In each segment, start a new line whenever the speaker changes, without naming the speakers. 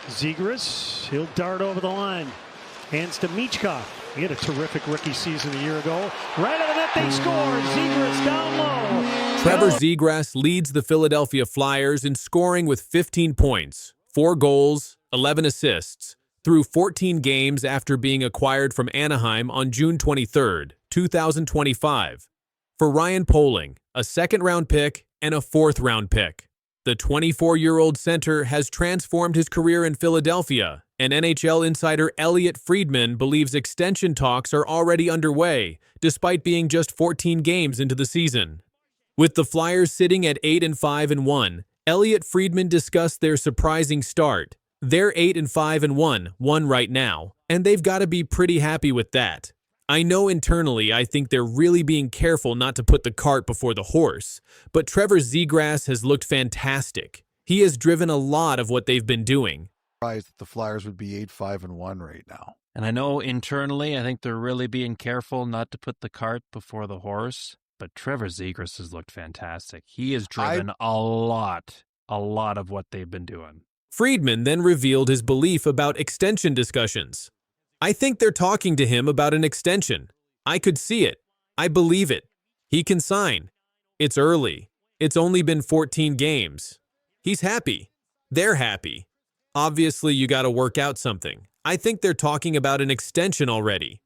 Zegras, he'll dart over the line. Hands to Michkov. He had a terrific rookie season a year ago. Right out of the net, they score. Zegras down low.
Trevor Zegras leads the Philadelphia Flyers in scoring with 15 points, 4 goals, 11 assists, through 14 games after being acquired from Anaheim on June 23, 2025. For Ryan Poehling, a second-round pick and a fourth-round pick. The 24-year-old center has transformed his career in Philadelphia, and NHL insider Elliotte Friedman believes extension talks are already underway, despite being just 14 games into the season. With the Flyers sitting at 8-5-1, Elliotte Friedman discussed their surprising start. They're 8-5-1 right now, and they've got to be pretty happy with that. I know internally I think they're really being careful not to put the cart before the horse, but Trevor Zegras has looked fantastic. He has driven a lot of what they've been doing.
Surprised that the Flyers would be 8-5-1 right now.
And I know internally I think they're really being careful not to put the cart before the horse, but Trevor Zegras has looked fantastic. He has driven a lot of what they've been doing.
Friedman then revealed his belief about extension discussions. I think they're talking to him about an extension. I could see it. I believe it. He can sign. It's early. It's only been 14 games. He's happy. They're happy. Obviously, you got to work out something. I think they're talking about an extension already.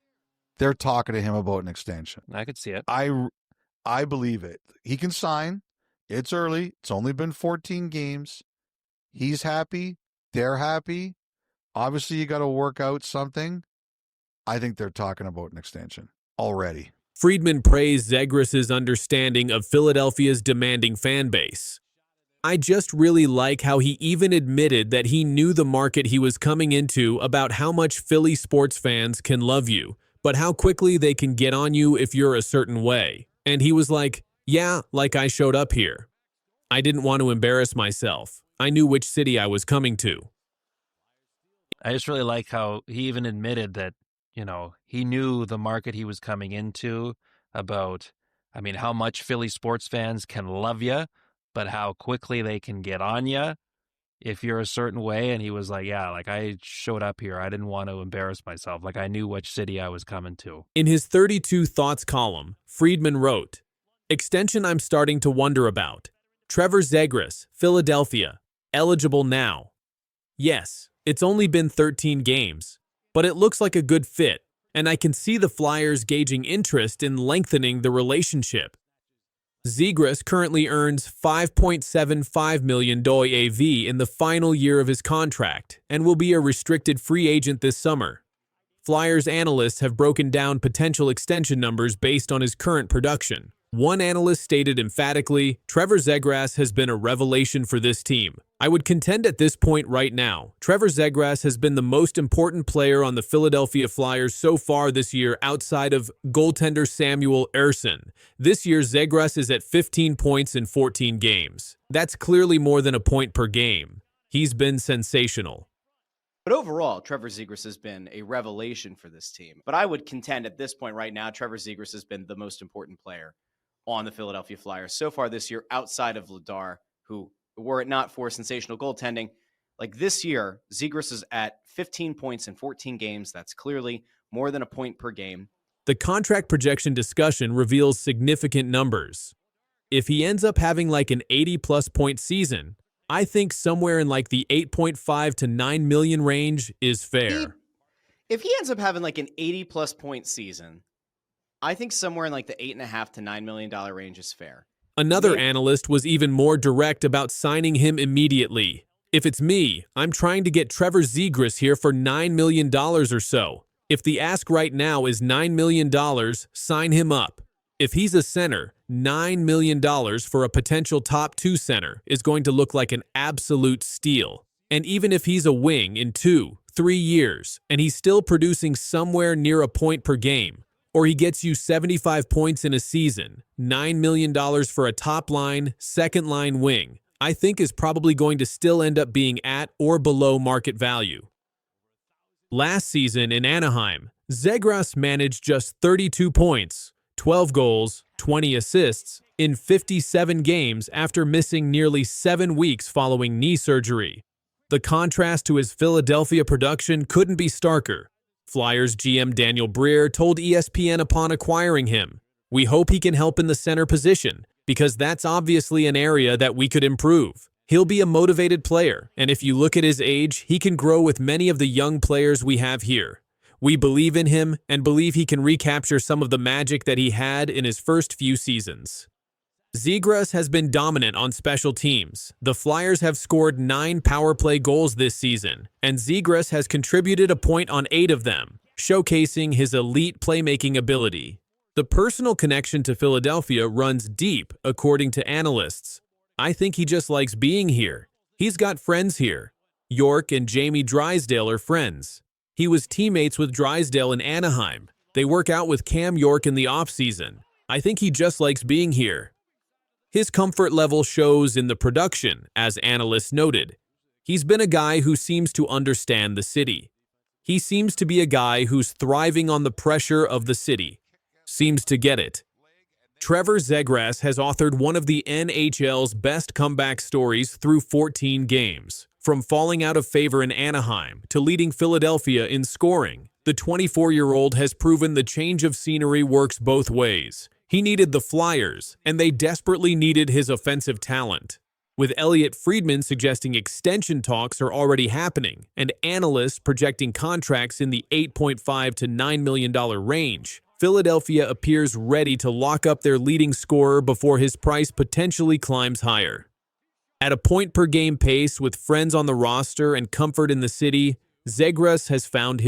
They're talking to him about an extension.
I could see it.
I believe it. He can sign. It's early. It's only been 14 games. He's happy. They're happy. Obviously, you got to work out something. I think they're talking about an extension already.
Friedman praised Zegras' understanding of Philadelphia's demanding fan base. I just really like how he even admitted that he knew the market he was coming into about how much Philly sports fans can love you, but how quickly they can get on you if you're a certain way. And he was like, yeah, like I showed up here. I didn't want to embarrass myself. I knew which city I was coming to.
I just really like how he even admitted that, he knew the market he was coming into about, how much Philly sports fans can love you, but how quickly they can get on you if you're a certain way. And he was like, yeah, like I showed up here. I didn't want to embarrass myself. Like I knew which city I was coming to.
In his 32 Thoughts column, Friedman wrote, extension I'm starting to wonder about. Trevor Zegras, Philadelphia, eligible now. Yes, it's only been 13 games, but it looks like a good fit, and I can see the Flyers gauging interest in lengthening the relationship. Zegras currently earns $5.75 million AV in the final year of his contract and will be a restricted free agent this summer. Flyers analysts have broken down potential extension numbers based on his current production. One analyst stated emphatically, Trevor Zegras has been a revelation for this team. I would contend at this point right now, Trevor Zegras has been the most important player on the Philadelphia Flyers so far this year outside of goaltender Samuel Ersson. This year, Zegras is at 15 points in 14 games. That's clearly more than a point per game. He's been sensational.
But overall, Trevor Zegras has been a revelation for this team. But I would contend at this point right now, Trevor Zegras has been the most important player on the Philadelphia Flyers so far this year, outside of Vladar, who, were it not for sensational goaltending, like this year, Zegras is at 15 points in 14 games. That's clearly more than a point per game.
The contract projection discussion reveals significant numbers. If he ends up having like an 80-plus point season, I think somewhere in like the 8.5 to 9 million range is fair.
If he ends up having like an 80-plus point season, I think somewhere in like the $8.5 to $9 million range is fair.
Another analyst was even more direct about signing him immediately. If it's me, I'm trying to get Trevor Zegras here for $9 million or so. If the ask right now is $9 million, sign him up. If he's a center, $9 million for a potential top 2 center is going to look like an absolute steal. And even if he's a wing in 2-3 years, and he's still producing somewhere near a point per game, or he gets you 75 points in a season, $9 million for a top-line, second-line wing, I think is probably going to still end up being at or below market value. Last season in Anaheim, Zegras managed just 32 points, 12 goals, 20 assists in 57 games after missing nearly 7 weeks following knee surgery. The contrast to his Philadelphia production couldn't be starker. Flyers GM Daniel Briere told ESPN upon acquiring him, "We hope he can help in the center position, because that's obviously an area that we could improve. He'll be a motivated player, and if you look at his age, he can grow with many of the young players we have here. We believe in him and believe he can recapture some of the magic that he had in his first few seasons." Zegras has been dominant on special teams. The Flyers have scored 9 power play goals this season, and Zegras has contributed a point on 8 of them, showcasing his elite playmaking ability. The personal connection to Philadelphia runs deep, according to analysts. "I think he just likes being here. He's got friends here. York and Jamie Drysdale are friends. He was teammates with Drysdale in Anaheim. They work out with Cam York in the offseason. I think he just likes being here." His comfort level shows in the production, as Analysts noted. He's been a guy who seems to understand the city. He seems to be a guy who's thriving on the pressure of the city. Seems to get it. Trevor Zegras has authored one of the NHL's best comeback stories through 14 games. From falling out of favor in Anaheim to leading Philadelphia in scoring, the 24-year-old has proven the change of scenery works both ways. He needed the Flyers, and they desperately needed his offensive talent. With Elliotte Friedman suggesting extension talks are already happening, and analysts projecting contracts in the $8.5 to $9 million range, Philadelphia appears ready to lock up their leading scorer before his price potentially climbs higher. At a point-per-game pace with friends on the roster and comfort in the city, Zegras has found his